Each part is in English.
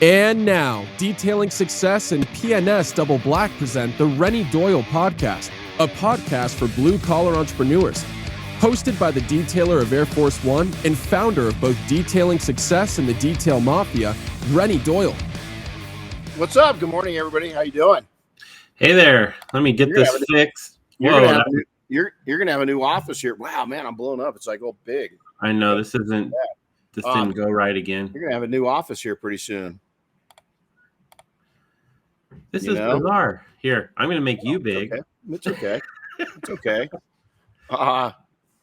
And now, Detailing Success and PNS Double Black present the Renny Doyle Podcast, a podcast for blue-collar entrepreneurs. Hosted by the detailer of Air Force One and founder of both Detailing Success and the Detail Mafia, Renny Doyle. What's up? Good morning, everybody. How you doing? Hey there. Let me get this fixed. You're gonna have a new office here. Wow, man, I'm blown up. It's like all big. I know this didn't go right again. You're gonna have a new office here pretty soon. This is bizarre. Here, I'm gonna make you big. It's okay. It's okay.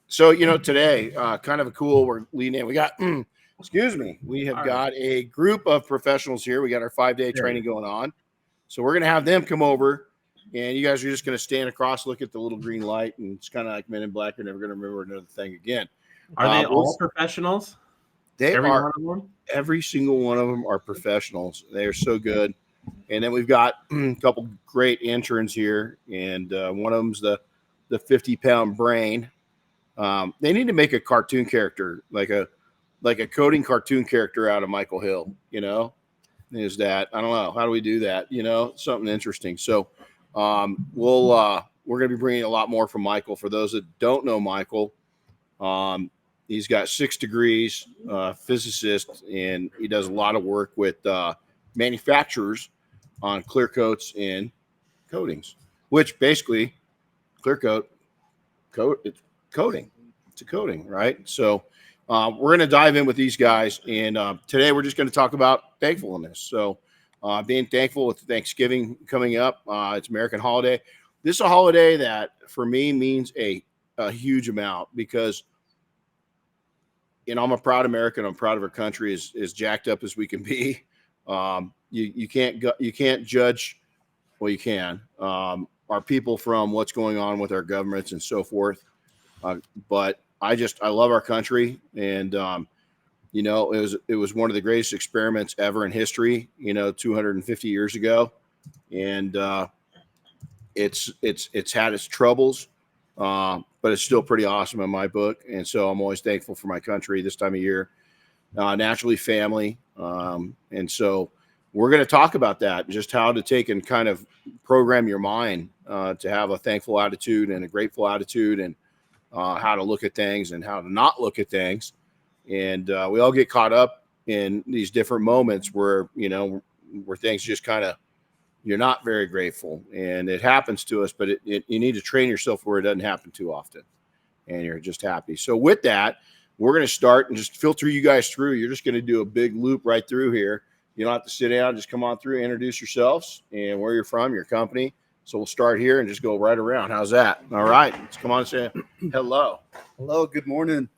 So today, kind of a cool. We're leading in. We got. We have got a group of professionals here. We got our 5-day training going on. So we're gonna have them come over. And you guys are just going to stand across, look at the little green light, and it's kind of like Men in Black. You're never going to remember another thing again. Are they all professionals? Every single one of them are professionals. They are so good. And then we've got a couple great interns here, and one of them's the 50-pound brain. They need to make a cartoon character, like a coding cartoon character out of Michael Hill. Is that I don't know, how do we do that? Something interesting. So. We're going to be bringing a lot more from Michael. For those that don't know Michael, he's got 6 degrees, physicist, and he does a lot of work with manufacturers on clear coats and coatings, which basically it's coating. It's a coating, right? So we're going to dive in with these guys, and today we're just going to talk about thankfulness. So being thankful with Thanksgiving coming up. It's American holiday. This is a holiday that for me means a huge amount because, I'm a proud American. I'm proud of our country as jacked up as we can be. You can't judge. Well, you can. Our people from what's going on with our governments and so forth. But I love our country, and it was one of the greatest experiments ever in history, 250 years ago. And it's had its troubles, but it's still pretty awesome in my book. And so I'm always thankful for my country this time of year, naturally family. And so we're going to talk about that, just how to take and kind of program your mind to have a thankful attitude and a grateful attitude, and how to look at things and how to not look at things. And we all get caught up in these different moments where things just kind of, you're not very grateful, and it happens to us, but you need to train yourself where it doesn't happen too often, and you're just happy. So with that, we're going to start and just filter you guys through. You're just going to do a big loop right through here. You don't have to sit down, just come on through, introduce yourselves and where you're from, your company. So we'll start here and just go right around. How's that? All right. Let's come on and say hello. Hello. Good morning.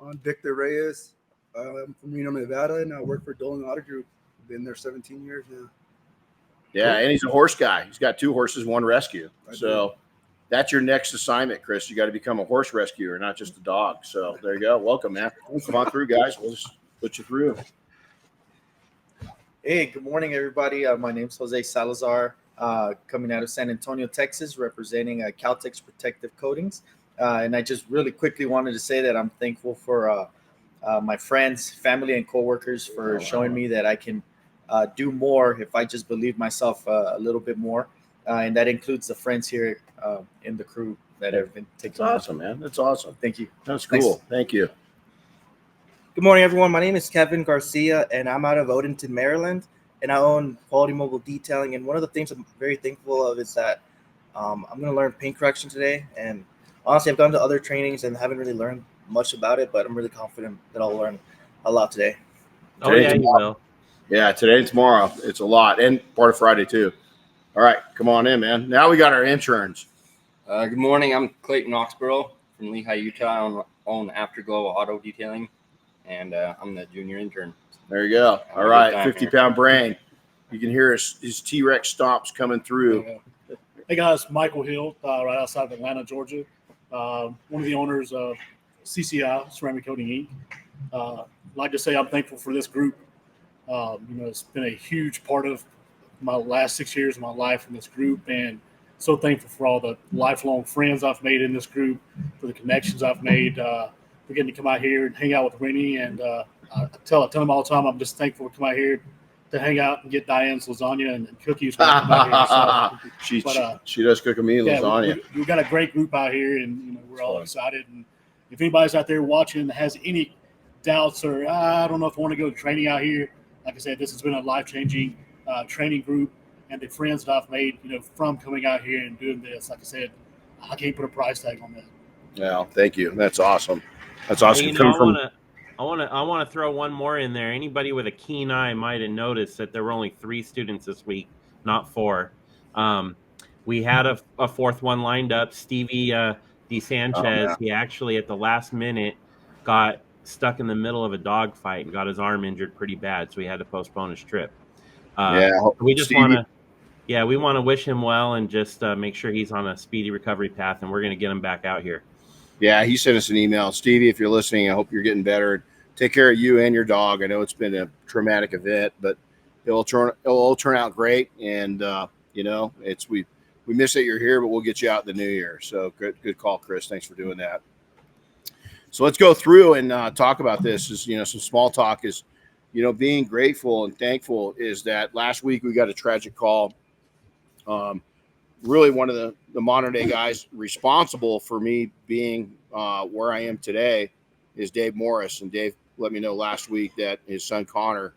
I'm Victor Reyes. I'm from Reno, Nevada, and I work for Dolan Auto Group. Been there 17 years now. Yeah, and he's a horse guy. He's got 2 horses, 1 rescue. So that's your next assignment, Chris. You got to become a horse rescuer, not just a dog. So there you go. Welcome, man. Come on through, guys. We'll just put you through. Hey, good morning, everybody. My name's Jose Salazar, coming out of San Antonio, Texas, representing Caltex Protective Coatings. And I just really quickly wanted to say that I'm thankful for my friends, family, and coworkers for showing me that I can do more if I just believe myself a little bit more. And that includes the friends here in the crew that have been taking. That's awesome, man. That's awesome. Thank you. That's cool. Thanks. Thank you. Good morning, everyone. My name is Kevin Garcia, and I'm out of Odenton, Maryland, and I own Quality Mobile Detailing. And one of the things I'm very thankful of is that I'm going to learn paint correction today. And honestly, I've gone to other trainings and haven't really learned much about it, but I'm really confident that I'll learn a lot today. Oh, yeah, you will. Yeah, today and tomorrow. It's a lot, and part of Friday, too. All right, come on in, man. Now we got our interns. Good morning. I'm Clayton Oxborough from Lehigh, Utah. I own Afterglow Auto Detailing, and I'm the junior intern. There you go. All right, 50-pound brain. You can hear his T-Rex stomps coming through. Hey, guys. Michael Hill, right outside of Atlanta, Georgia. One of the owners of CCI, Ceramic Coating Inc. I'd like to say I'm thankful for this group. It's been a huge part of my last 6 years of my life in this group, and so thankful for all the lifelong friends I've made in this group, for the connections I've made, for getting to come out here and hang out with Renny. And I tell him all the time, I'm just thankful to come out here, to hang out and get Diane's lasagna and cookies when I come out here. So, she does cook a mean lasagna. We've got a great group out here, and we're all excited. And if anybody's out there watching that has any doubts or I don't know if I want to go training out here, like I said, this has been a life-changing training group, and the friends that I've made, from coming out here and doing this. Like I said, I can't put a price tag on that. Yeah, thank you. That's awesome. That's awesome. I want to throw one more in there. Anybody with a keen eye might have noticed that there were only 3 students this week, not 4. We had a fourth one lined up. Stevie DeSanchez, he actually at the last minute got stuck in the middle of a dog fight and got his arm injured pretty bad, so he had to postpone his trip. We just want to wish him well and just make sure he's on a speedy recovery path, and we're going to get him back out here. Yeah, he sent us an email. Stevie, if you're listening, I hope you're getting better. Take care of you and your dog. I know it's been a traumatic event, but it'll all turn out great. And we miss that you're here, but we'll get you out in the new year. So good call, Chris. Thanks for doing that. So let's go through and talk about this. Some small talk is, being grateful and thankful is that last week we got a tragic call. Really one of the modern day guys responsible for me being where I am today is Dave Morris. And Dave let me know last week that his son Connor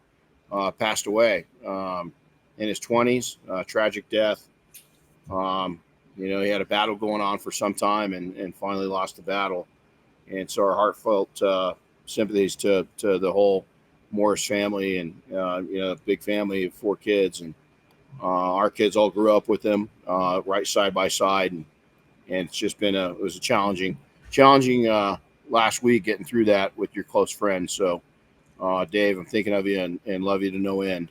passed away in his 20s, tragic death. He had a battle going on for some time and finally lost the battle. And so our heartfelt sympathies to the whole Morris family and, big family of 4 kids. And our kids all grew up with him right side by side. And it's just been it was a challenging last week getting through that with your close friends. So, Dave, I'm thinking of you and love you to no end.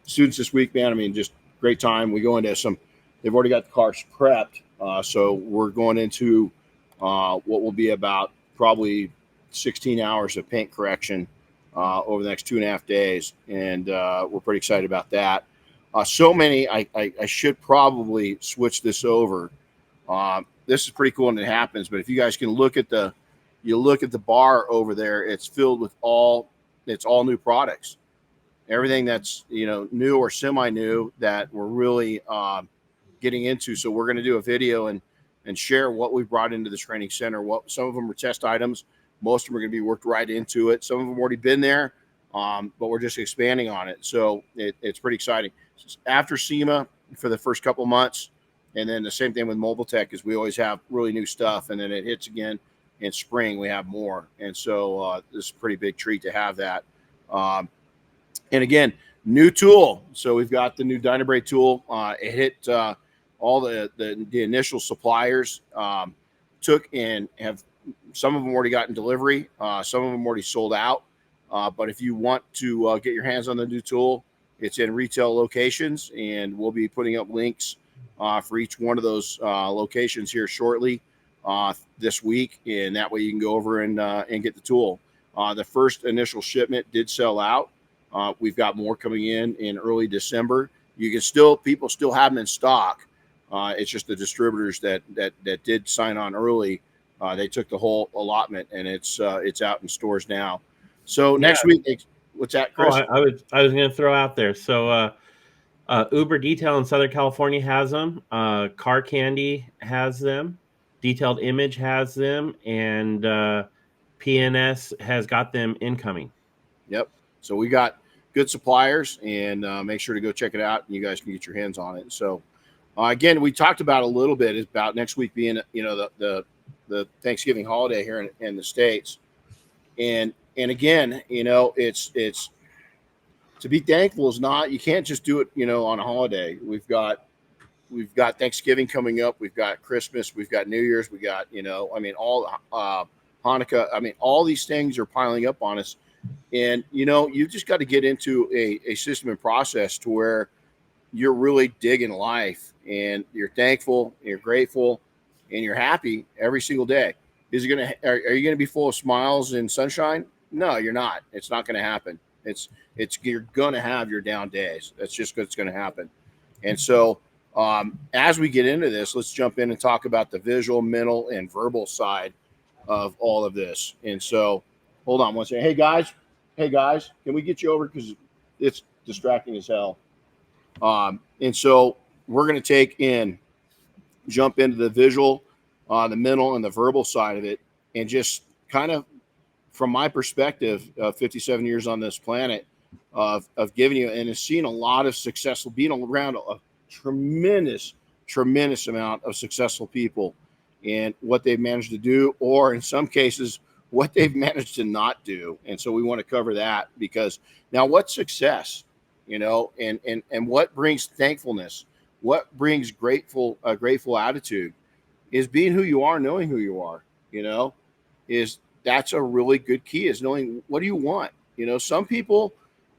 Students this week, man, just great time. We go into they've already got the cars prepped. So we're going into what will be about probably 16 hours of paint correction over the next 2.5 days. And we're pretty excited about that. So many, I should probably switch this over. This is pretty cool when it happens, but if you guys can look at the bar over there, it's filled with all new products. Everything that's, new or semi-new that we're really getting into. So we're going to do a video and share what we've brought into the training center. Some of them are test items. Most of them are going to be worked right into it. Some of them have already been there, but we're just expanding on it. So it's pretty exciting. After SEMA for the first couple months, and then the same thing with Mobile Tech is we always have really new stuff, and then it hits again in spring. We have more, and so this is a pretty big treat to have that. And again, new tool. So we've got the new Dynabrade tool. It hit all the initial suppliers took and have some of them already gotten delivery. Some of them already sold out. But if you want to get your hands on the new tool, it's in retail locations, and we'll be putting up links for each one of those locations here shortly this week, and that way you can go over and get the tool. The first initial shipment did sell out. We've got more coming in early December. People still have them in stock. It's just the distributors that did sign on early. They took the whole allotment, and it's out in stores now. So next week, what's that, Chris? I was going to throw out there. So Uber Detail in Southern California has them. Car Candy has them. Detailed Image has them, and PNS has got them incoming. Yep. So we got good suppliers, and make sure to go check it out, and you guys can get your hands on it. So again, we talked about a little bit about next week being the Thanksgiving holiday here in the States, and again, it's to be thankful is not, you can't just do it, on a holiday. We've got Thanksgiving coming up. We've got Christmas. We've got New Year's. We got, all Hanukkah. All these things are piling up on us. And, you've just got to get into a system and process to where you're really digging life and you're thankful, and you're grateful, and you're happy every single day. Are you going to be full of smiles and sunshine? No, you're not. It's not going to happen. You're going to have your down days. That's just what's going to happen. And so, as we get into this, let's jump in and talk about the visual, mental, and verbal side of all of this. And so, hold on one second. Hey guys, can we get you over? Because it's distracting as hell. And so we're going to jump into the visual, the mental, and the verbal side of it, and just kind of, from my perspective, 57 years on this planet, of giving you and seeing a lot of successful, being around a tremendous amount of successful people and what they've managed to do, or in some cases, what they've managed to not do. And so we want to cover that, because now what's success, and what brings thankfulness, what brings a grateful attitude is being who you are, knowing who you are, that's a really good key, is knowing what do you want. Some people,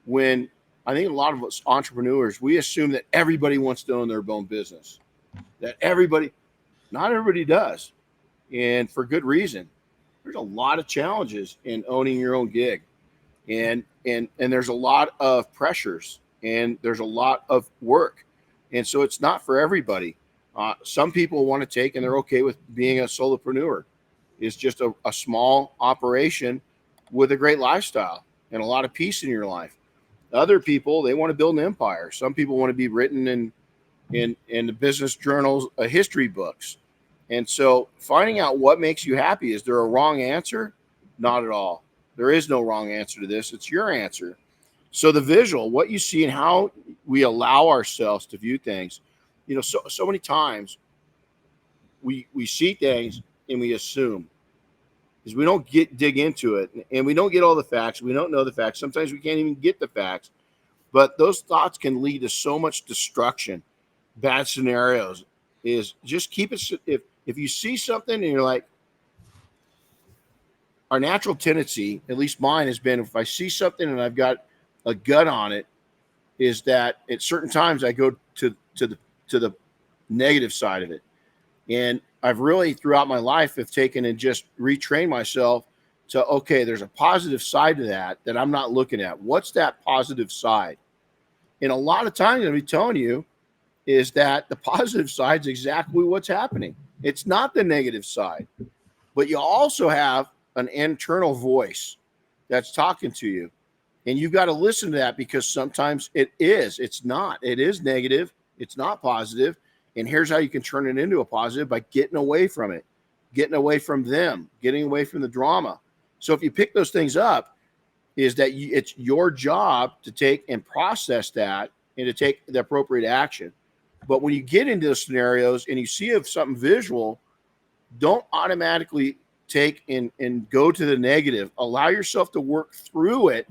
when I think a lot of us entrepreneurs, we assume that everybody wants to own their own business, not everybody does. And for good reason. There's a lot of challenges in owning your own gig, and there's a lot of pressures, and there's a lot of work. And so it's not for everybody. Some people want to take, and they're okay with being a solopreneur. It's just a small operation with a great lifestyle and a lot of peace in your life. Other people, they want to build an empire. Some people want to be written in the business journals, history books. And so finding out what makes you happy, is there a wrong answer? Not at all. There is no wrong answer to this. It's your answer. So the visual, what you see and how we allow ourselves to view things, so many times we see things and we assume, because we don't dig into it, and we don't get all the facts. We don't know the facts. Sometimes we can't even get the facts, but those thoughts can lead to so much destruction, bad scenarios. Is just keep it. If you see something and you're like, our natural tendency, at least mine, has been, if I see something and I've got a gut on it, is that at certain times I go to the negative side of it. And I've really, throughout my life, have taken and just retrained myself to, okay, there's a positive side to that I'm not looking at. What's that positive side? And a lot of times, I'll be telling you, is that the positive side is exactly what's happening. It's not the negative side, but you also have an internal voice that's talking to you, and you've got to listen to that, because sometimes it is negative. It's not positive. And here's how you can turn it into a positive: by getting away from it, getting away from them, getting away from the drama. So if you pick those things up, is that it's your job to take and process that and to take the appropriate action. But when you get into those scenarios and you see something visual, don't automatically take and go to the negative. Allow yourself to work through it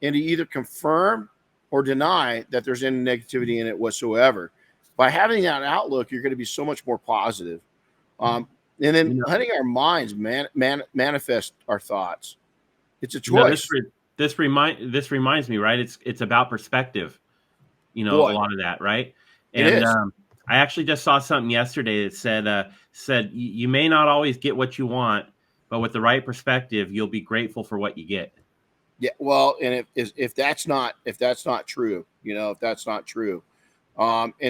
and to either confirm or deny that there's any negativity in it whatsoever. By having that outlook, you're going to be so much more positive. And then letting our minds manifest our thoughts. It's a choice. This reminds me, right? It's about perspective. A lot of that, right? And I actually just saw something yesterday that said you may not always get what you want, but with the right perspective, you'll be grateful for what you get. Yeah, well, and if that's not true, and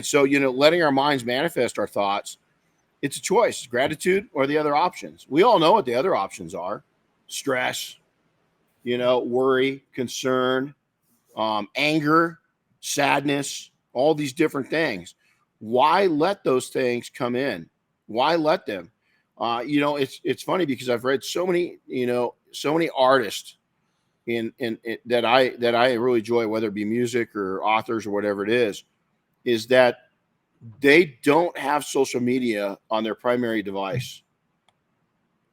so letting our minds manifest our thoughts, it's a choice: gratitude or the other options. We all know what the other options are: stress, worry, concern, anger, sadness. All these different things. Why let those things come in? Why let them? It's funny, because I've read so many artists in that I really enjoy, whether it be music or authors or whatever it is that they don't have social media on their primary device,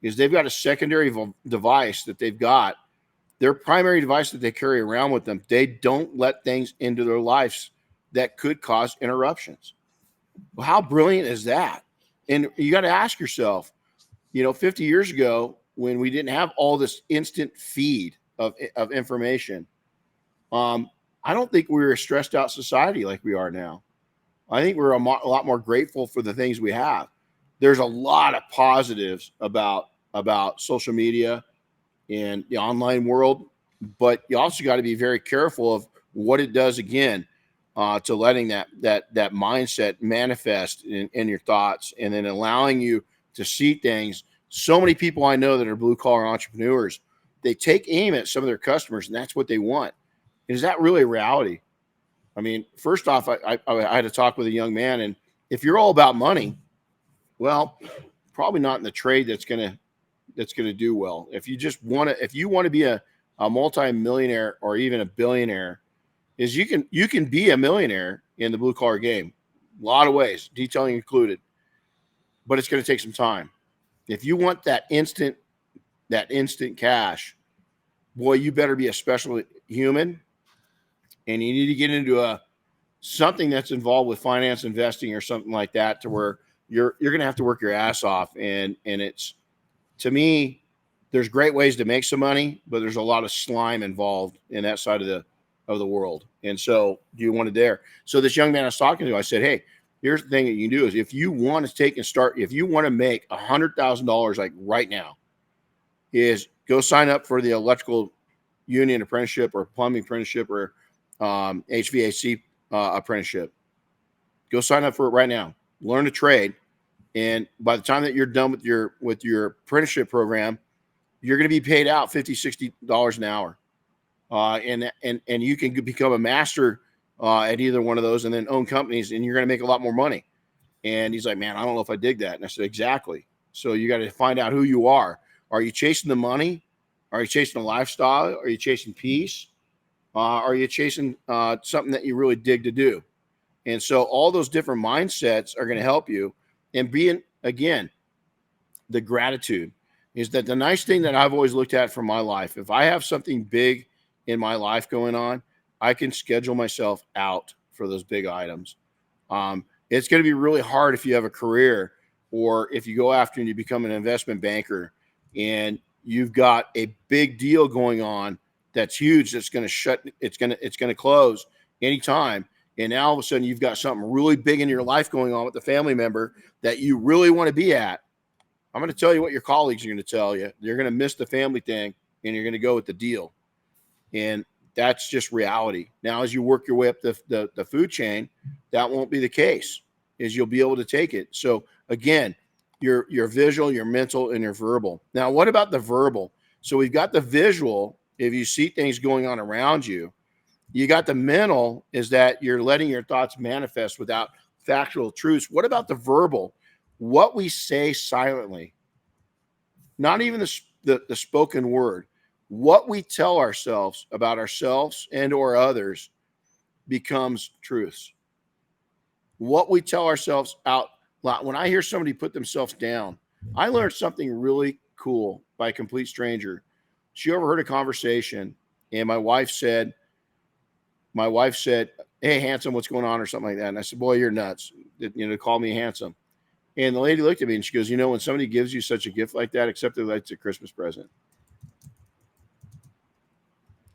because they've got a secondary device that they've got, their primary device that they carry around with them. They don't let things into their lives that could cause interruptions. Well, how brilliant is that? And you got to ask yourself, 50 years ago, when we didn't have all this instant feed of information, I don't think we were a stressed out society like we are now. I think we're a lot more grateful for the things we have. There's a lot of positives about social media and the online world, but you also got to be very careful of what it does, again, to letting that mindset manifest in your thoughts, and then allowing you to see things. So many people I know that are blue collar entrepreneurs, they take aim at some of their customers, and that's what they want. Is that really a reality? I mean, first off, I had to talk with a young man, and if you're all about money, well, probably not in the trade that's gonna do well. If you want to be a multi-millionaire or even a billionaire, is you can be a millionaire in the blue collar game. A lot of ways, detailing included, but it's going to take some time. If you want that instant cash, boy, you better be a special human, and you need to get into something that's involved with finance, investing, or something like that, to where you're going to have to work your ass off. And it's, to me, there's great ways to make some money, but there's a lot of slime involved in that side of the world. And so, do you want it there? So this young man I was talking to, I said, hey, here's the thing that you can do is, if you want to take and start, if you want to make $100,000 like right now, is go sign up for the electrical union apprenticeship or plumbing apprenticeship or HVAC apprenticeship. Go sign up for it right now. Learn a trade, and by the time that you're done with your apprenticeship program, you're going to be paid out $50-$60 an hour, and you can become a master at either one of those, and then own companies, and you're going to make a lot more money. And he's like, man, I don't know if I dig that. And I said, exactly. So you got to find out who you are. Are you chasing the money? Are you chasing a lifestyle? Are you chasing peace? Are you chasing something that you really dig to do? And so all those different mindsets are going to help you. And being, again, the gratitude is that the nice thing that I've always looked at from my life, if I have something big in my life going on, I can schedule myself out for those big items. It's going to be really hard if you have a career, or if you go after and you become an investment banker and you've got a big deal going on that's huge, that's going to it's going to close anytime. And now all of a sudden you've got something really big in your life going on with the family member that you really want to be at. I'm going to tell you what your colleagues are going to tell you. You're going to miss the family thing, and you're going to go with the deal. And that's just reality. Now, as you work your way up the food chain, that won't be the case, is you'll be able to take it. So again, your visual, your mental, and your verbal. Now, what about the verbal? So we've got the visual. If you see things going on around you, you got the mental, is that you're letting your thoughts manifest without factual truths. What about the verbal? What we say silently, not even the spoken word, what we tell ourselves about ourselves and or others becomes truths. What we tell ourselves out loud. When I hear somebody put themselves down, I learned something really cool by a complete stranger. She overheard a conversation, and my wife said, hey, handsome, what's going on, or something like that. And I said, boy, you're nuts, call me handsome. And the lady looked at me and she goes, when somebody gives you such a gift like that, accept it like it's a Christmas present.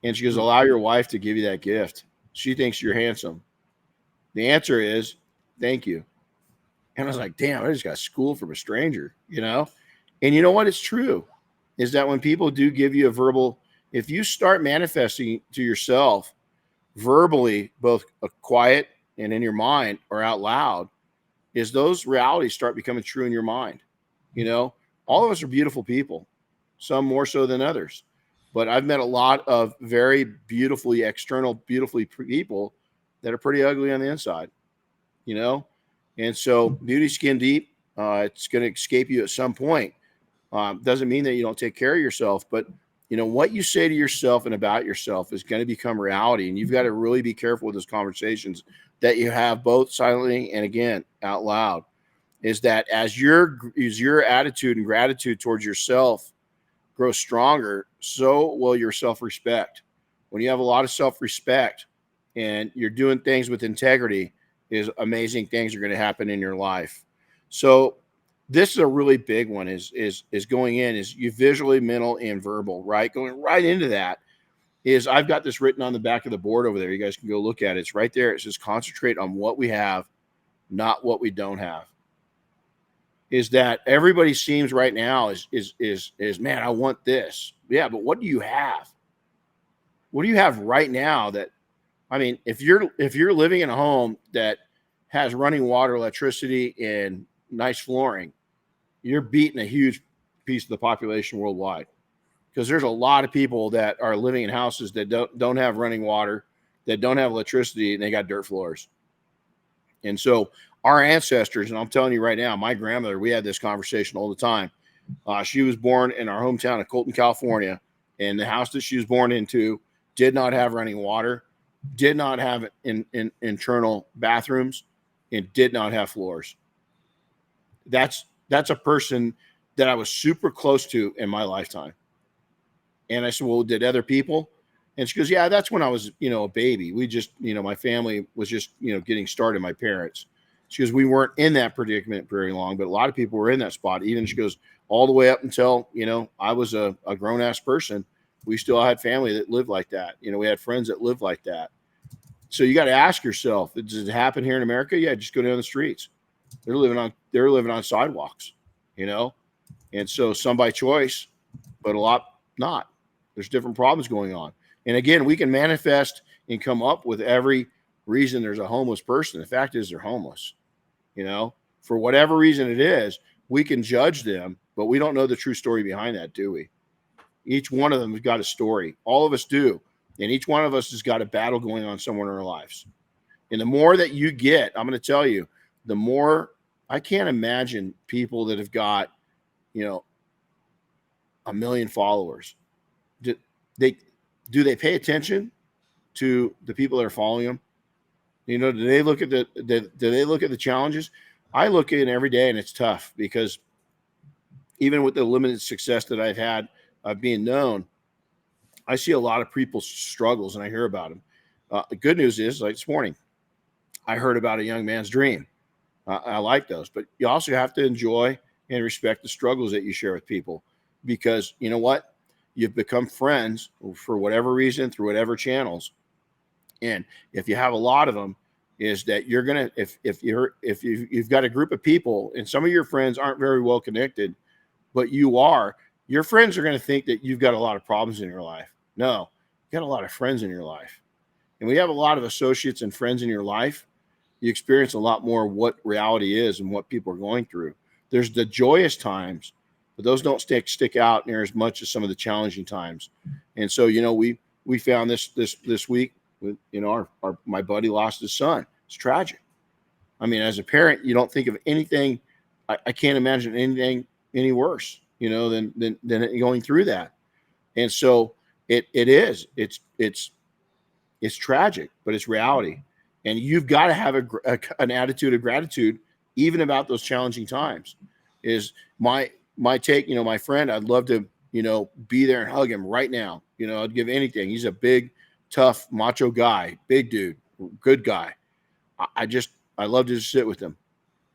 And she goes, allow your wife to give you that gift. She thinks you're handsome. The answer is, thank you. And I was like, damn, I just got schooled from a stranger, And you know what? It's true, is that when people do give you a verbal, if you start manifesting to yourself verbally, both quiet and in your mind or out loud, is those realities start becoming true in your mind. All of us are beautiful people, some more so than others. But I've met a lot of very beautifully people that are pretty ugly on the inside, And so beauty skin deep, it's going to escape you at some point. Doesn't mean that you don't take care of yourself, but what you say to yourself and about yourself is going to become reality. And you've got to really be careful with those conversations that you have, both silently and, again, out loud, is that as your attitude and gratitude towards yourself grows stronger, so will your self-respect. When you have a lot of self-respect and you're doing things with integrity, is amazing things are going to happen in your life. So this is a really big one, is going in, is you visually, mental, and verbal, right? Going right into that is, I've got this written on the back of the board over there. You guys can go look at it. It's right there. It says, concentrate on what we have, not what we don't have. Is that everybody seems right now is man, I want this. Yeah, but what do you have? What do you have right now that, if you're living in a home that has running water, electricity, and nice flooring, you're beating a huge piece of the population worldwide, because there's a lot of people that are living in houses that don't have running water, that don't have electricity and they got dirt floors. And so our ancestors, and I'm telling you right now, my grandmother, we had this conversation all the time. She was born in our hometown of Colton, California, and the house that she was born into did not have running water, did not have internal bathrooms, and did not have floors. That's a person that I was super close to in my lifetime. And I said, well, did other people? And she goes, yeah, that's when I was, a baby. We just, my family was just, getting started, my parents. She goes, we weren't in that predicament very long, but a lot of people were in that spot. Even, she goes, all the way up until, I was a grown-ass person. We still had family that lived like that. We had friends that lived like that. So you got to ask yourself, does it happen here in America? Yeah, just go down the streets. They're living on sidewalks, and so some by choice, but a lot not. There's different problems going on. And again, we can manifest and come up with every reason there's a homeless person. The fact is they're homeless, for whatever reason it is, we can judge them, but we don't know the true story behind that, do we? Each one of them has got a story. All of us do. And each one of us has got a battle going on somewhere in our lives. And the more that you get, I'm going to tell you, the more I can't imagine people that have got, 1 million followers. Do they pay attention to the people that are following them? Do they look at the challenges? I look at it every day, and it's tough because even with the limited success that I've had of being known, I see a lot of people's struggles and I hear about them. The good news is, like this morning, I heard about a young man's dream. I like those, but you also have to enjoy and respect the struggles that you share with people, because you know what? You've become friends for whatever reason through whatever channels. And if you have a lot of them, is that you're going to, if you've got a group of people and some of your friends aren't very well connected, but your friends are going to think that you've got a lot of problems in your life. No, you got a lot of friends in your life. And when you have a lot of associates and friends in your life, you experience a lot more what reality is and what people are going through. There's the joyous times, but those don't stick out near as much as some of the challenging times. And so, we found this week with, my buddy lost his son. It's tragic. I mean, as a parent, you don't think of anything. I can't imagine anything any worse, than going through that. And so it's tragic, but it's reality. And you've got to have an attitude of gratitude, even about those challenging times. Is my take. My friend, I'd love to, be there and hug him right now. I'd give anything. He's a big, tough, macho guy, big dude, good guy. I love to just sit with him.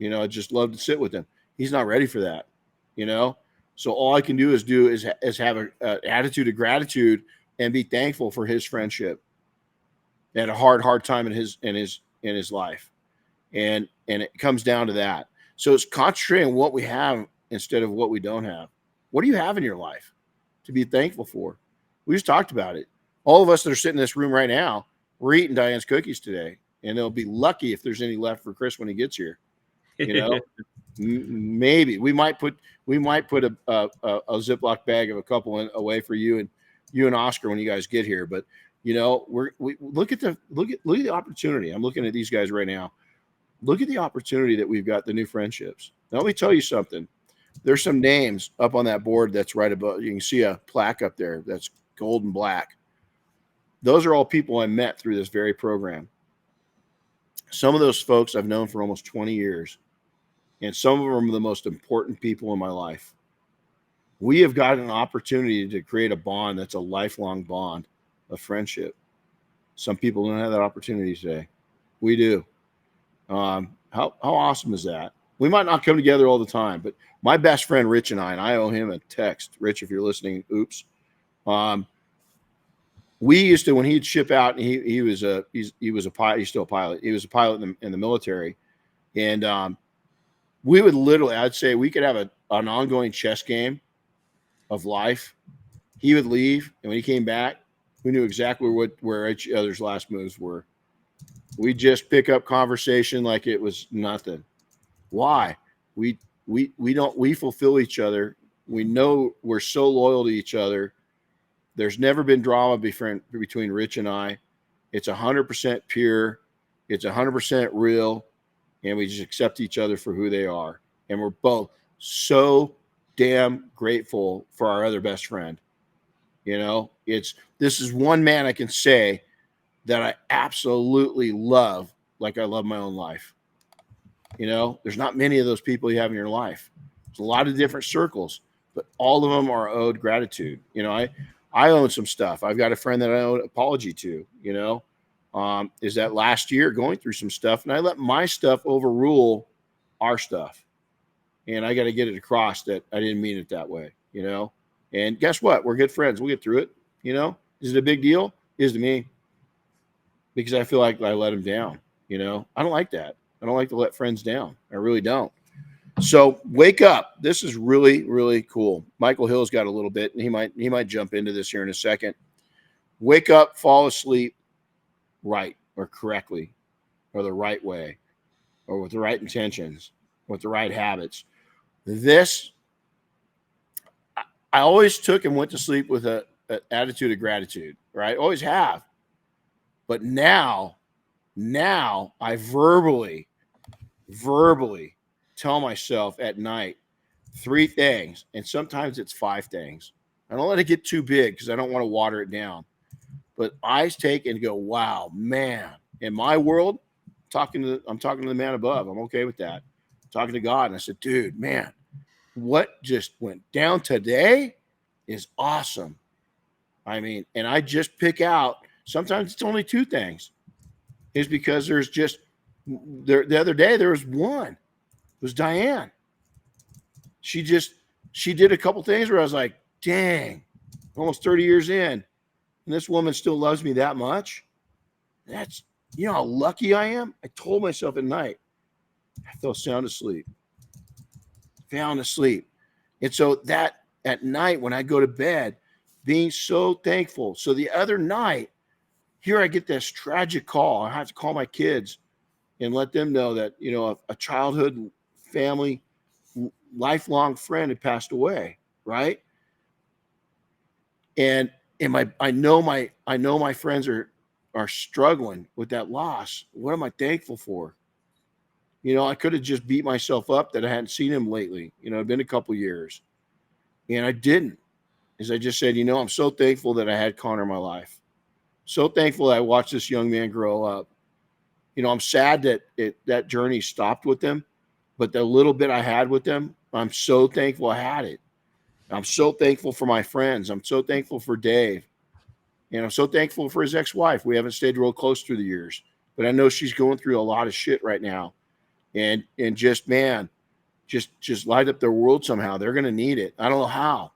I just love to sit with him. He's not ready for that. So all I can do is have an attitude of gratitude and be thankful for his friendship. At a hard time in his life, and it comes down to that. So it's concentrating on what we have instead of what we don't have. What do you have in your life to be thankful for? We just talked about it. All of us that are sitting in this room right now, we're eating Diane's cookies today, and they'll be lucky if there's any left for Chris when he gets here. Maybe we might put a Ziploc bag of a couple away for you and Oscar when you guys get here, but. We look at the opportunity. I'm looking at these guys right now. Look at the opportunity that we've got, the new friendships. Now, let me tell you something. There's some names up on that board that's right above. You can see a plaque up there that's gold and black. Those are all people I met through this very program. Some of those folks I've known for almost 20 years, and some of them are the most important people in my life. We have got an opportunity to create a bond that's a lifelong bond of friendship. Some people don't have that opportunity today. We do. How awesome is that? We might not come together all the time, but my best friend Rich and I owe him a text. Rich, if you're listening, oops. We used to, when he'd ship out, and he was a pilot. He's still a pilot. He was a pilot in the military, and we would literally, I'd say, we could have an ongoing chess game of life. He would leave, and when he came back, we knew exactly where each other's last moves were. We just pick up conversation like it was nothing. Why? We fulfill each other. We know we're so loyal to each other. There's never been drama between Rich and I. It's 100% pure. It's 100% real. And we just accept each other for who they are. And we're both so damn grateful for our other best friend. You know, this is one man I can say that I absolutely love like I love my own life. You know, there's not many of those people you have in your life. There's a lot of different circles, but all of them are owed gratitude. You know, I own some stuff. I've got a friend that I owe an apology to, you know, is that last year going through some stuff, and I let my stuff overrule our stuff. And I got to get it across that I didn't mean it that way, you know. And guess what? We're good friends. We'll get through it. You know, is it a big deal? It is to me, because I feel like I let him down. You know, I don't like that. I don't like to let friends down. I really don't. So wake up. This is really, really cool. Michael Hill's got a little bit, and he might jump into this here in a second. Wake up, fall asleep right or correctly, or the right way, or with the right intentions, with the right habits. This, I always took and went to sleep with an attitude of gratitude, right? Always have. But now I verbally tell myself at night 3 things, and sometimes it's 5 things. I don't let it get too big because I don't want to water it down. But I take and go, wow, man, in my world, I'm talking to the man above. I'm okay with that. I'm talking to God. And I said, dude, man, what just went down today is awesome. I mean, and I just pick out, sometimes it's only 2 things. Is because there's just, the other day there was one. It was Diane. She did a couple things where I was like, dang, almost 30 years in, and this woman still loves me that much. That's, you know how lucky I am? I told myself at night, I fell sound asleep. And so that at night when I go to bed, being so thankful. So the other night, here I get this tragic call. I have to call my kids and let them know that, you know, a childhood family, lifelong friend had passed away, right? And I know my friends are struggling with that loss. What am I thankful for? You know, I could have just beat myself up that I hadn't seen him lately. You know, it's been a couple years. And I didn't. As I just said, you know, I'm so thankful that I had Connor in my life. So thankful that I watched this young man grow up. You know, I'm sad that that journey stopped with him, but the little bit I had with him, I'm so thankful I had it. I'm so thankful for my friends. I'm so thankful for Dave. And I'm so thankful for his ex-wife. We haven't stayed real close through the years, but I know she's going through a lot of shit right now. And just, man, just light up their world somehow. They're going to need it. I don't know how.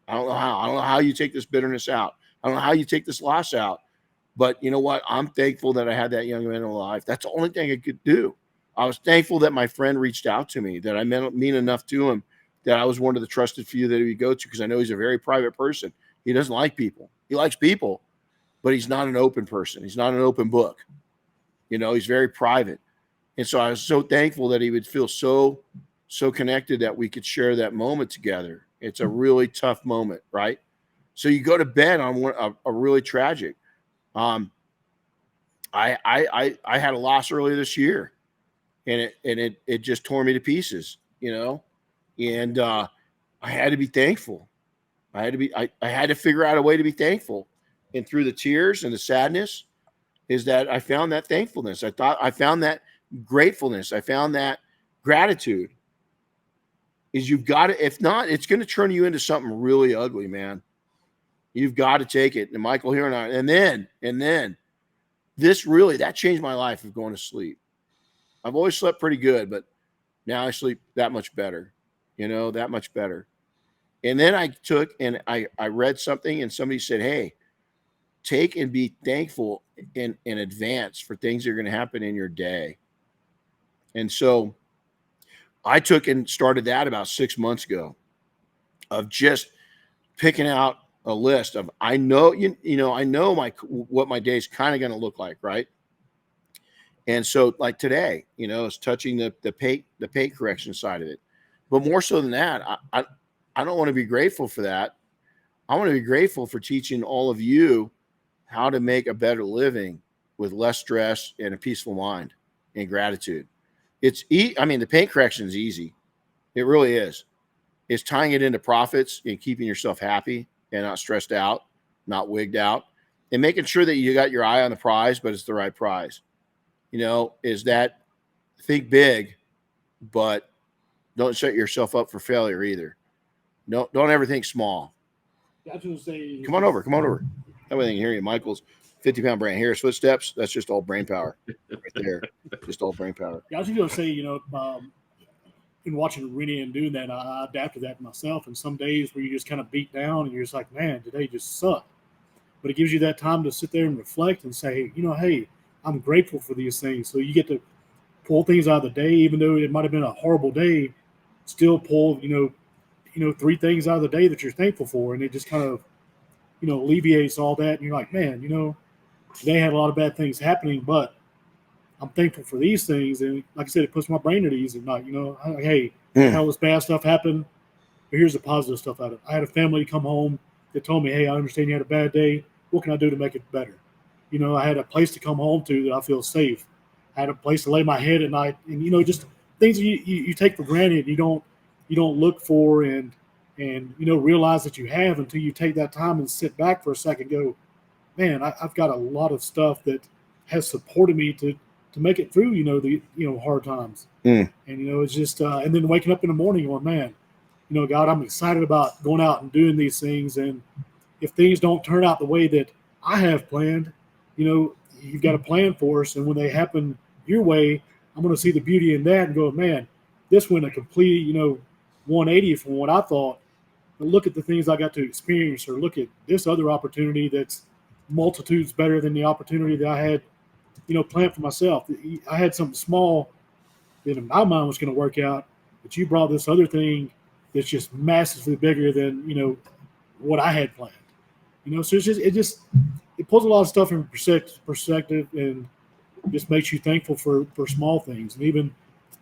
I don't know how you take this bitterness out. I don't know how you take this loss out. But you know what? I'm thankful that I had that young man alive. That's the only thing I could do. I was thankful that my friend reached out to me, that I mean enough to him, that I was one of the trusted few that he would go to, because I know he's a very private person. He doesn't like people. He likes people, but he's not an open person. He's not an open book. You know, he's very private. And so I was so thankful that he would feel so connected that we could share that moment together. It's a really tough moment, right? So you go to bed on a really tragic. I had a loss earlier this year, and it just tore me to pieces, you know, and I had to be thankful. I had to figure out a way to be thankful, and through the tears and the sadness, is that I found that thankfulness. I found that gratefulness. I found that gratitude. Is you've got to, if not, it's going to turn you into something really ugly, man. You've got to take it. And Michael here and then this really, that changed my life of going to sleep. I've always slept pretty good, but now I sleep that much better, you know, that much better. And then I took and I read something, and somebody said, hey, take and be thankful in advance for things that are going to happen in your day. And so I took and started that about 6 months ago, of just picking out a list of, I know what my day is kind of going to look like, right? And so, like today, you know, it's touching the paint correction side of it. But more so than that, I don't want to be grateful for that. I want to be grateful for teaching all of you how to make a better living with less stress and a peaceful mind and gratitude. The paint correction is easy. It really is. It's tying it into profits and keeping yourself happy and not stressed out, not wigged out, and making sure that you got your eye on the prize, but it's the right prize. Is that think big, but don't set yourself up for failure either. Don't ever think small. I was going to say, Come on over. That way they can hear you. Michael's 50-pound brain. Here's footsteps. That's just all brain power right there. Just all brain power. I was going to say, in watching Renny and doing that, I adapted that myself. And some days where you just kind of beat down and you're just like, man, today just sucked. But it gives you that time to sit there and reflect and say, hey, I'm grateful for these things. So you get to pull things out of the day, even though it might have been a horrible day, still pull, 3 things out of the day that you're thankful for. And it just kind of, alleviates all that. And you're like, man, today had a lot of bad things happening, but I'm thankful for these things. And like I said, it puts my brain at ease at night. Hey, all this bad stuff happened, but here's the positive stuff out of it. I had a family come home that told me, hey, I understand you had a bad day. What can I do to make it better? I had a place to come home to that I feel safe. I had a place to lay my head at night, and just things you take for granted. You don't look for and realize that you have until you take that time and sit back for a second. And go, man, I've got a lot of stuff that has supported me to make it through. The hard times. And it's just and then waking up in the morning going, man, God, I'm excited about going out and doing these things. And if things don't turn out the way that I have planned, you've got a plan for us. And when they happen your way, I'm going to see the beauty in that and go, man, this went a complete, 180 from what I thought. But look at the things I got to experience, or look at this other opportunity that's multitudes better than the opportunity that I had, planned for myself. I had something small that in my mind was going to work out, but you brought this other thing that's just massively bigger than, what I had planned. So it pulls a lot of stuff in perspective and just makes you thankful for small things. And even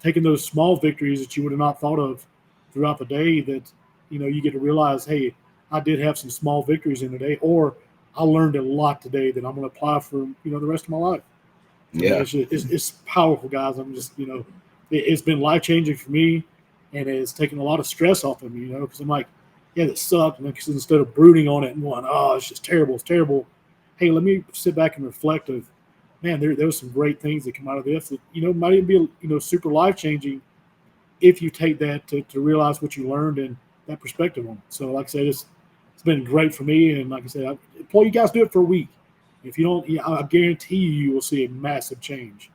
taking those small victories that you would have not thought of throughout the day, that, you get to realize, hey, I did have some small victories in the day, or I learned a lot today that I'm going to apply for, the rest of my life. Yeah. It's powerful, guys. I'm just, it's been life-changing for me, and it's taken a lot of stress off of me, because I'm like, yeah, that sucked. And instead of brooding on it and going, oh, it's just terrible, it's terrible. Hey, let me sit back and reflect of, man, there was some great things that come out of this that, might even be, super life-changing if you take that to realize what you learned and that perspective on it. So like I said, it's been great for me. And like I said, I implore you guys to do it for a week. If you don't, I guarantee you will see a massive change.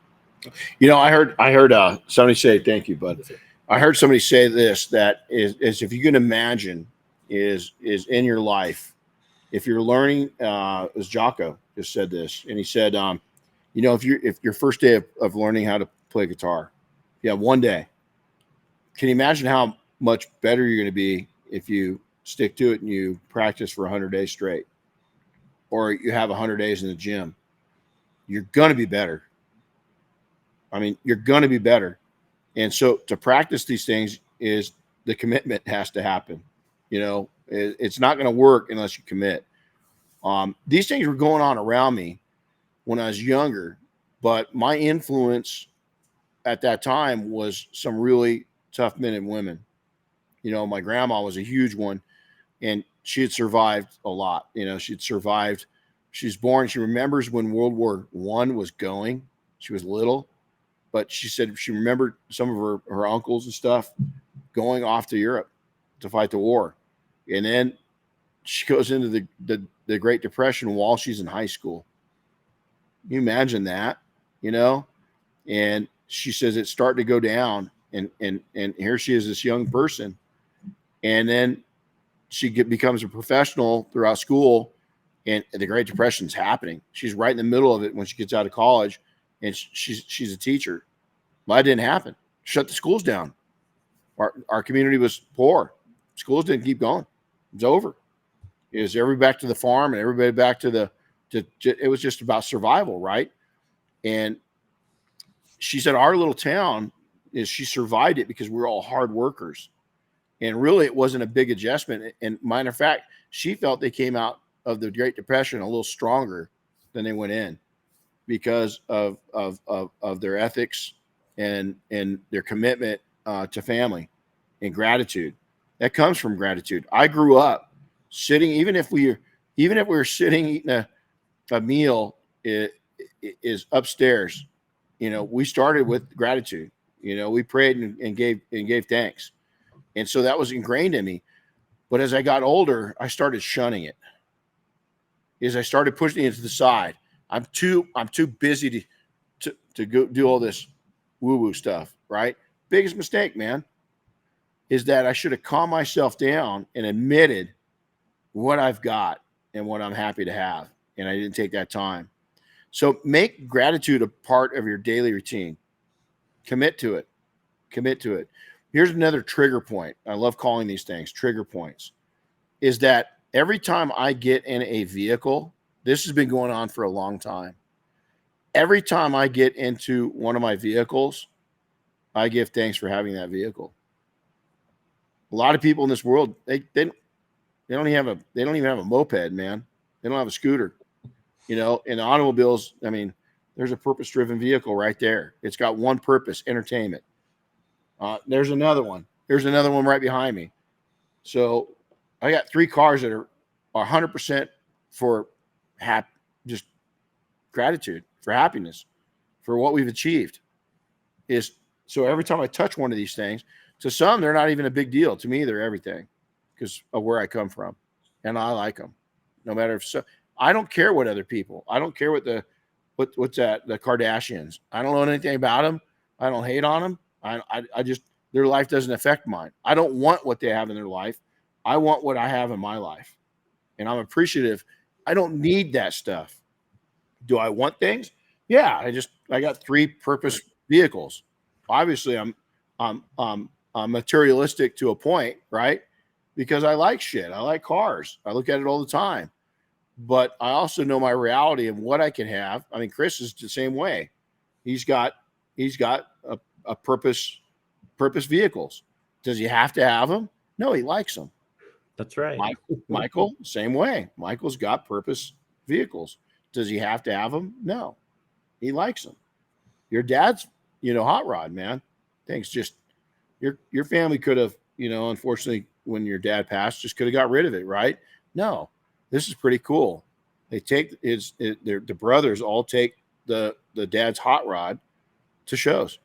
I heard somebody say, thank you, bud. I heard somebody say this, that is if you can imagine is in your life, if you're learning, as Jocko just said this, and he said, if your first day of learning how to play guitar, one day, can you imagine how much better you're going to be if you stick to it and you practice for 100 days straight, or you have 100 days in the gym? You're going to be better. You're going to be better. And so to practice these things is the commitment has to happen. It's not going to work unless you commit. These things were going on around me when I was younger, but my influence at that time was some really tough men and women. My grandma was a huge one, and she had survived a lot. She'd survived. She's born. She remembers when World War I was going. She was little, but she said she remembered some of her uncles and stuff going off to Europe to fight the war. And then she goes into the Great Depression while she's in high school. Can you imagine that? And she says it's starting to go down, and here she is, this young person, and then she becomes a professional throughout school, and the Great Depression's happening. She's right in the middle of it when she gets out of college, and she's a teacher. Well, that didn't happen. Shut the schools down. Our community was poor. Schools didn't keep going. It was over. It was everybody back to the farm, and everybody back to it was just about survival, right? And she said our little town she survived it because we're all hard workers. And really, it wasn't a big adjustment. And matter of fact, she felt they came out of the Great Depression a little stronger than they went in, because of their ethics and their commitment to family and gratitude. That comes from gratitude. I grew up sitting, even if we were sitting eating a meal, it is upstairs. We started with gratitude. We prayed and gave thanks, and so that was ingrained in me. But as I got older, I started shunning it. As I started pushing it to the side, I'm too busy to go do all this woo-woo stuff, right? Biggest mistake, man, is that I should have calmed myself down and admitted what I've got and what I'm happy to have. And I didn't take that time. So make gratitude a part of your daily routine. Commit to it. Here's another trigger point. I love calling these things trigger points. Is that every time I get in a vehicle, this has been going on for a long time. Every time I get into one of my vehicles, I give thanks for having that vehicle. A lot of people in this world, they don't even have a moped, man. They don't have a scooter. In automobiles, I mean, there's a purpose-driven vehicle right there. It's got one purpose: entertainment. There's another one. There's another one right behind me. So I got 3 cars that are 100% for just gratitude, for happiness, for what we've achieved. So every time I touch one of these things, to some, they're not even a big deal. To me, they're everything because of where I come from. And I like them. No matter if so, I don't care what other people. I don't care what the Kardashians. I don't know anything about them. I don't hate on them. I just, their life doesn't affect mine. I don't want what they have in their life. I want what I have in my life. And I'm appreciative. I don't need that stuff. Do I want things? Yeah. I got 3 purpose vehicles. Obviously I'm materialistic to a point, right? Because I like shit. I like cars. I look at it all the time. But I also know my reality and what I can have. I mean, Chris is the same way. He's got a purpose vehicles. Does he have to have them? No, he likes them. That's right. Michael, same way. Michael's got purpose vehicles. Does he have to have them? No, he likes them. Your dad's, hot rod, man. Things just your family could have, unfortunately, when your dad passed, just could have got rid of it, right? No, this is pretty cool. They take the brothers all take the dad's hot rod to shows.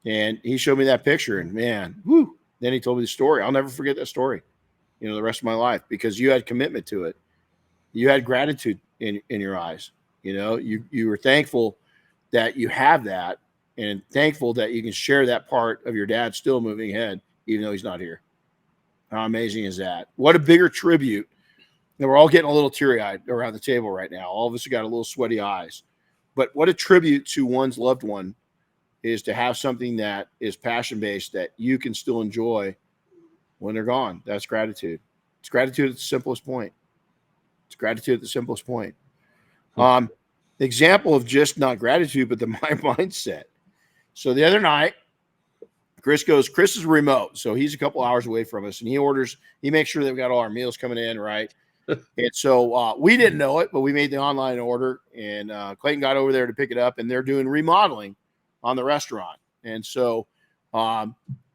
And he showed me that picture, and man, whoo. Then he told me the story. I'll never forget that story, the rest of my life, because you had commitment to it. You had gratitude in your eyes. You were thankful that you have that, and thankful that you can share that part of your dad still moving ahead, even though he's not here. How amazing is that? What a bigger tribute. And we're all getting a little teary-eyed around the table right now. All of us have got a little sweaty eyes. But what a tribute to one's loved one is to have something that is passion-based that you can still enjoy when they're gone. That's gratitude. It's gratitude at the simplest point. Example of just not gratitude, but my mindset. So the other night, Chris is remote. So he's a couple hours away from us, and he makes sure that we got all our meals coming in, right? And so we didn't know it, but we made the online order, and Clayton got over there to pick it up, and they're doing remodeling on the restaurant. And so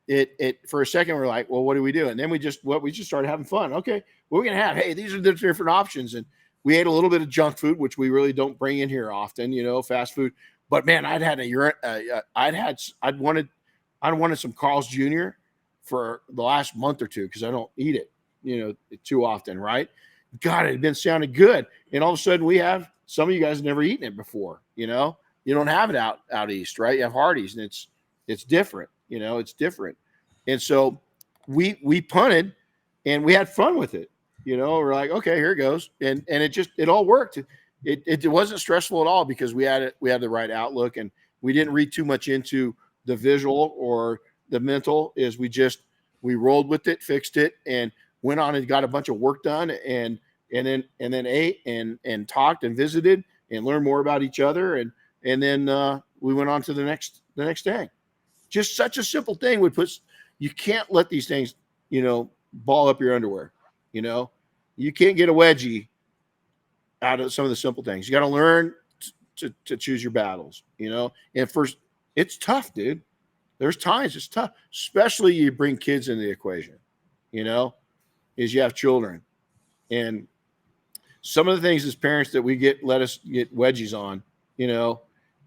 it for a second, we're like, well, what do we do? And then we just started having fun. Okay, what are we going to have? Hey, these are the different options. And we ate a little bit of junk food, which we really don't bring in here often, fast food. But man, I'd wanted some Carl's Jr. for the last month or two because I don't eat it, too often, right? God, it had been sounding good. And all of a sudden we have some of you guys have never eaten it before, you don't have it out east, right? You have Hardee's, and it's different, it's different. And so we punted and we had fun with it. We're like, okay, here it goes. And it all worked. It wasn't stressful at all because we had the right outlook, and we didn't read too much into the visual or the mental. We rolled with it, fixed it, and went on and got a bunch of work done, and then ate and talked and visited and learned more about each other. And then we went on to the next thing. Just such a simple thing you can't let these things, ball up your underwear. You can't get a wedgie out of some of the simple things. You got to learn to choose your battles, you know. And first, it's tough, dude. There's times it's tough, especially you bring kids into the equation, you know, is you have children. And some of the things as parents that we let us get wedgies on, you know,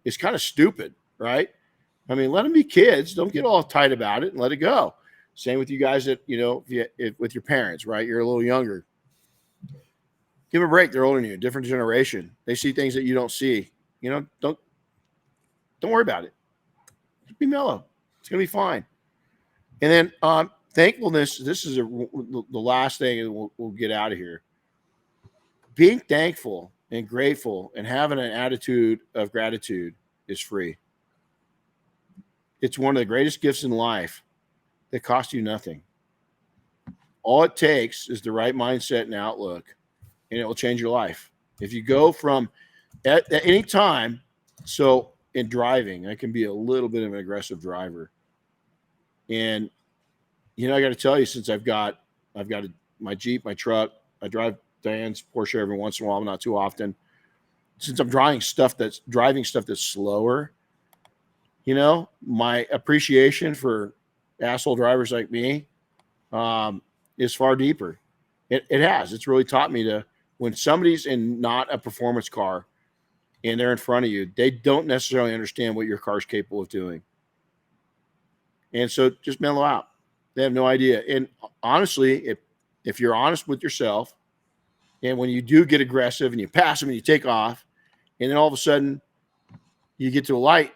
is kind of stupid, right? I mean, let them be kids. Don't get all tight about it and let it go. Same with you guys that, you know, if with your parents, right? You're a little younger. Give them a break. They're older than you, different generation. They see things that you don't see. You know, don't worry about it. Just be mellow. It's going to be fine. And then thankfulness, this is the last thing, and we'll get out of here. Being thankful and grateful and having an attitude of gratitude is free. It's one of the greatest gifts in life that costs you nothing. All it takes is the right mindset and outlook, and it will change your life. If you go from at any time, so in driving, I can be a little bit of an aggressive driver. And, you know, I got to tell you, since I've got my Jeep, my truck, I drive Diane's Porsche every once in a while, not too often. Since I'm driving stuff that's slower, you know, my appreciation for asshole drivers like me is far deeper. It has. It's really taught me to, when somebody's in not a performance car and they're in front of you, they don't necessarily understand what your car's capable of doing. And so just mellow out. They have no idea. And honestly, if you're honest with yourself, and when you do get aggressive and you pass them and you take off, and then all of a sudden you get to a light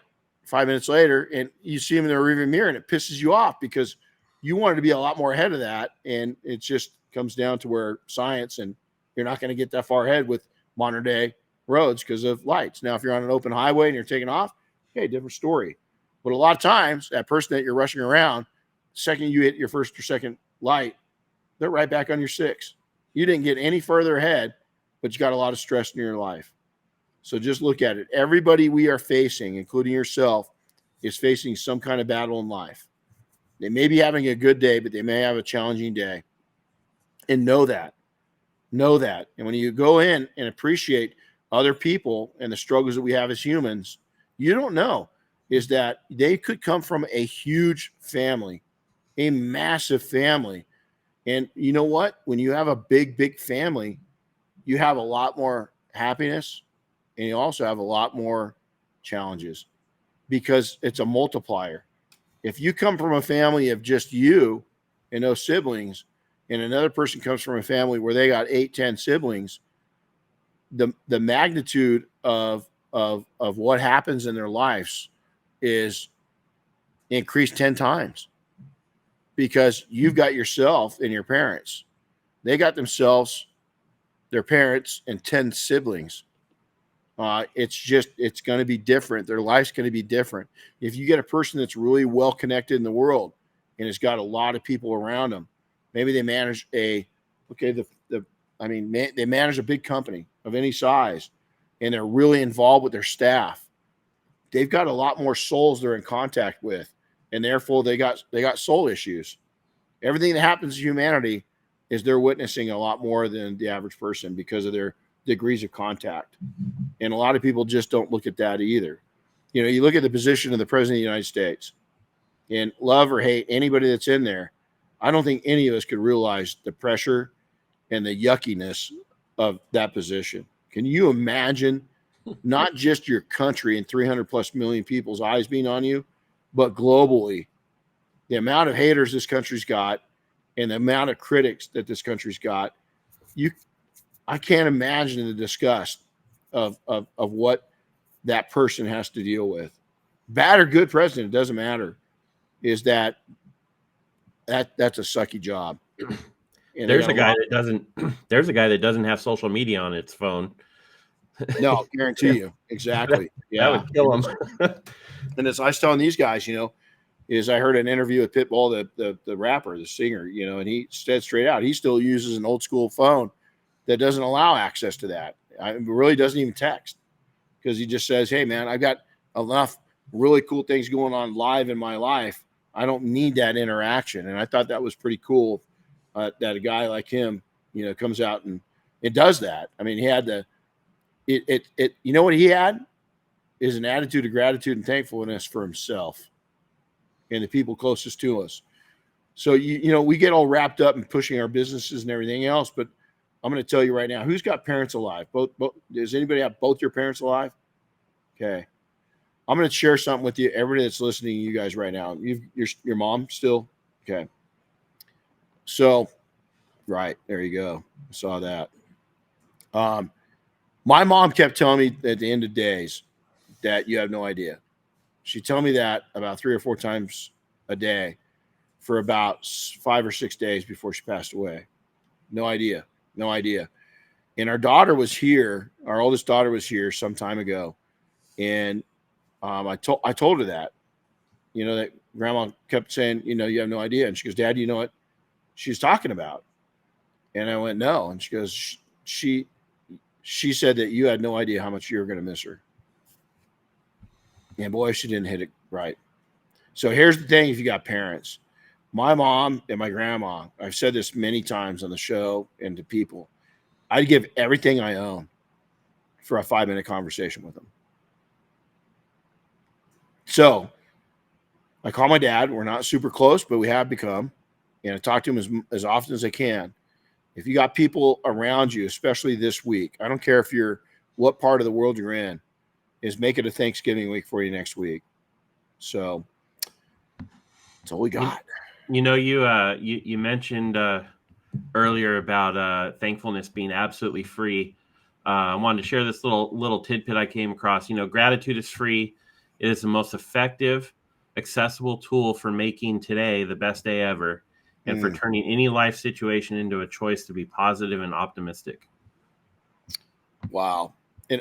5 minutes later and you see them in the rearview mirror and it pisses you off because you wanted to be a lot more ahead of that. And it just comes down to where science, and you're not going to get that far ahead with modern day roads because of lights. Now, if you're on an open highway and you're taking off, hey, different story. But a lot of times that person that you're rushing around, the second you hit your first or second light, they're right back on your six. You didn't get any further ahead, but you got a lot of stress in your life. So just look at it. Everybody we are facing, including yourself, is facing some kind of battle in life. They may be having a good day, but they may have a challenging day. And know that. Know that. And when you go in and appreciate other people and the struggles that we have as humans, you don't know is that they could come from a huge family, a massive family. And you know what? When you have a big, big family, you have a lot more happiness, and you also have a lot more challenges because it's a multiplier. If you come from a family of just you and no siblings, and another person comes from a family where they got 8, 10 siblings, the magnitude of what happens in their lives is increased 10 times because you've got yourself and your parents. They got themselves, their parents, and 10 siblings. It's going to be different. Their life's going to be different. If you get a person that's really well connected in the world and has got a lot of people around them, maybe they manage they manage a big company of any size, and they're really involved with their staff. They've got a lot more souls they're in contact with, and therefore they got soul issues. Everything that happens to humanity is they're witnessing a lot more than the average person because of their degrees of contact. And a lot of people just don't look at that either. You know, you look at the position of the president of the United States, and love or hate anybody that's in there, I don't think any of us could realize the pressure and the yuckiness of that position. Can you imagine not just your country and 300 plus million people's eyes being on you, but globally, the amount of haters this country's got and the amount of critics that this country's got? I can't imagine the disgust of what that person has to deal with. Bad or good president, it doesn't matter. Is that's a sucky job. And there's a guy that doesn't have social media on its phone. No, I'll guarantee you. Exactly. Yeah. That would kill him. And as I was telling these guys, you know, is I heard an interview with Pitbull, the rapper, the singer, you know, and he said straight out, he still uses an old school phone that doesn't allow access to that. It really doesn't even text, because he just says, hey, man, I've got enough really cool things going on live in my life. I don't need that interaction. And I thought that was pretty cool that a guy like him, you know, comes out and it does that. I mean, he had you know what he had? is an attitude of gratitude and thankfulness for himself and the people closest to us. So, we get all wrapped up in pushing our businesses and everything else, but I'm going to tell you right now, who's got parents alive? Both. Does anybody have both your parents alive? Okay. I'm going to share something with you. Everybody that's listening to you guys right now, your mom still? Okay. So, right, there you go. I saw that. My mom kept telling me at the end of days that you have no idea. She'd tell me that about 3 or 4 times a day for about 5 or 6 days before she passed away. No idea. And our daughter was here. Our oldest daughter was here some time ago. And I told her that, that grandma kept saying, you have no idea. And she goes, Dad, you know what she's talking about? And I went, no. And she goes, she said that you had no idea how much you were going to miss her. And boy, she didn't hit it right. So here's the thing. If you got parents, my mom and my grandma, I've said this many times on the show and to people, I'd give everything I own for a 5-minute conversation with them. So I call my dad. We're not super close, but we have become, and I talk to him as often as I can. If you got people around you, especially this week, I don't care what part of the world you're in, is make it a Thanksgiving week for you next week. So that's all we got. You mentioned earlier about thankfulness being absolutely free. I wanted to share this little tidbit I came across. Gratitude is free. It is the most effective, accessible tool for making today the best day ever and for turning any life situation into a choice to be positive and optimistic. Wow. And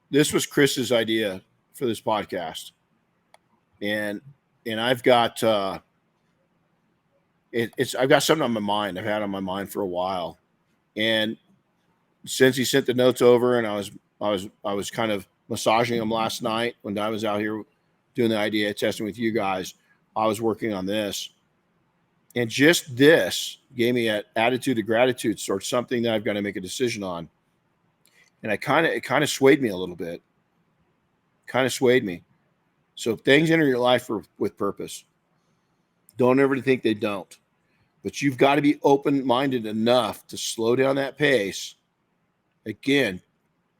this was Chris's idea for this podcast. And I've got I've got something on my mind. I've had on my mind for a while. And since he sent the notes over and I was kind of massaging them last night when I was out here doing the idea testing with you guys, I was working on this. And just this gave me an attitude of gratitude, sort of something that I've got to make a decision on. And it kind of swayed me a little bit. So things enter your life with purpose. Don't ever think they don't. But you've got to be open-minded enough to slow down that pace. Again,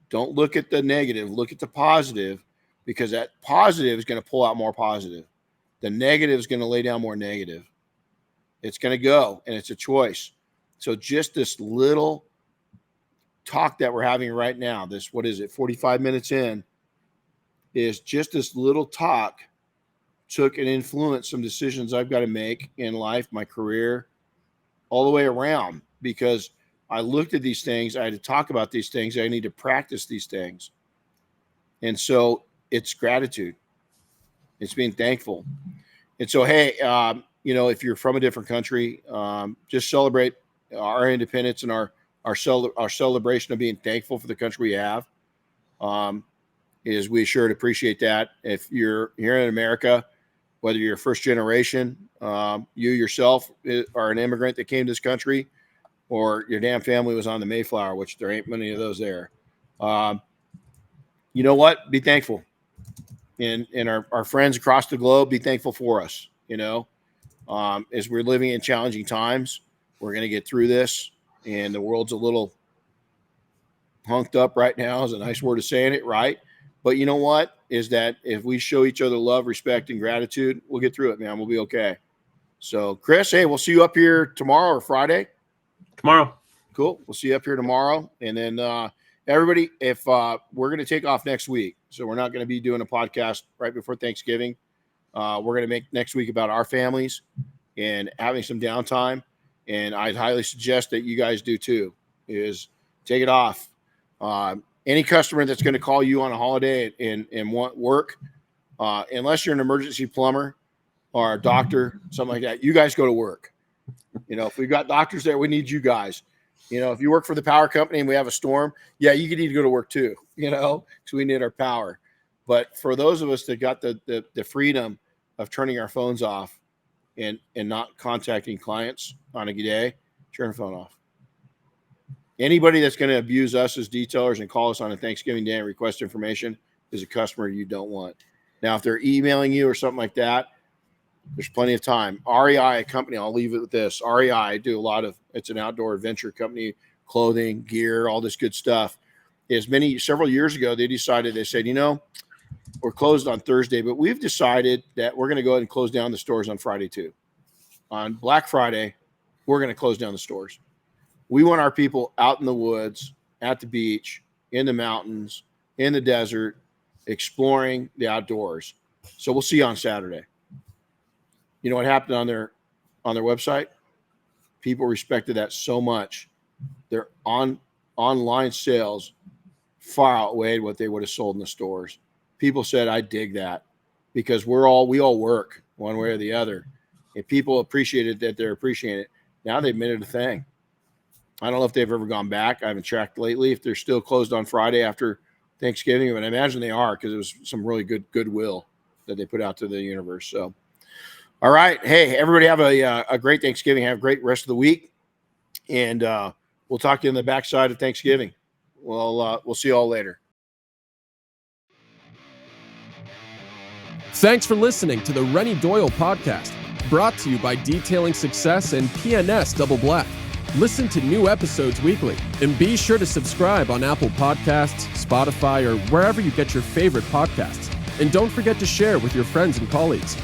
don't look at the negative, look at the positive, because that positive is going to pull out more positive. The negative is going to lay down more negative. It's going to go, and it's a choice. So just this little talk that we're having right now, 45 minutes in, is just this little talk took and influenced some decisions I've got to make in life, my career, all the way around, because I looked at these things. I had to talk about these things. I need to practice these things. And so it's gratitude. It's being thankful. And so, hey, if you're from a different country, just celebrate our independence and our celebration of being thankful for the country we have. Is we sure to appreciate that. If you're here in America, whether you're first generation, you yourself are an immigrant that came to this country, or your damn family was on the Mayflower, which there ain't many of those there. You know what? Be thankful. And our friends across the globe, be thankful for us. As we're living in challenging times, we're going to get through this. And the world's a little hunked up right now is a nice word of saying it, right? But you know what? Is that if we show each other love, respect, and gratitude, we'll get through it, man. We'll be okay. So, Chris, hey, we'll see you up here tomorrow or Friday. Tomorrow. Cool. We'll see you up here tomorrow. And then everybody, if we're going to take off next week, so we're not going to be doing a podcast right before Thanksgiving. We're going to make next week about our families and having some downtime. And I'd highly suggest that you guys do too, is take it off. Any customer that's going to call you on a holiday and want work, unless you're an emergency plumber or a doctor, something like that, you guys go to work. If we've got doctors there, we need you guys. If you work for the power company and we have a storm, yeah, you need to go to work too, because we need our power. But for those of us that got the freedom of turning our phones off and not contacting clients on a day, turn the phone off. Anybody that's going to abuse us as detailers and call us on a Thanksgiving day and request information, is a customer you don't want. Now, if they're emailing you or something like that, there's plenty of time. REI, a company, I'll leave it with this. REI, do a lot of, it's an outdoor adventure company, clothing, gear, all this good stuff. Several years ago, they said, we're closed on Thursday, but we've decided that we're going to go ahead and close down the stores on Friday too. On Black Friday, we're going to close down the stores. We want our people out in the woods, at the beach, in the mountains, in the desert, exploring the outdoors. So we'll see you on Saturday. You know what happened on their website? People respected that so much. Their online sales far outweighed what they would have sold in the stores. People said, I dig that, because we all work one way or the other. And people appreciated that they're appreciating it. Now they've made it a thing. I don't know if they've ever gone back. I haven't checked lately if they're still closed on Friday after Thanksgiving, but I imagine they are, because it was some really good goodwill that they put out to the universe. So, all right. Hey, everybody have a great Thanksgiving. Have a great rest of the week. And we'll talk to you on the backside of Thanksgiving. We'll see you all later. Thanks for listening to the Renny Doyle Podcast, brought to you by Detailing Success and PNS Double Black. Listen to new episodes weekly, and be sure to subscribe on Apple Podcasts, Spotify, or wherever you get your favorite podcasts. And don't forget to share with your friends and colleagues.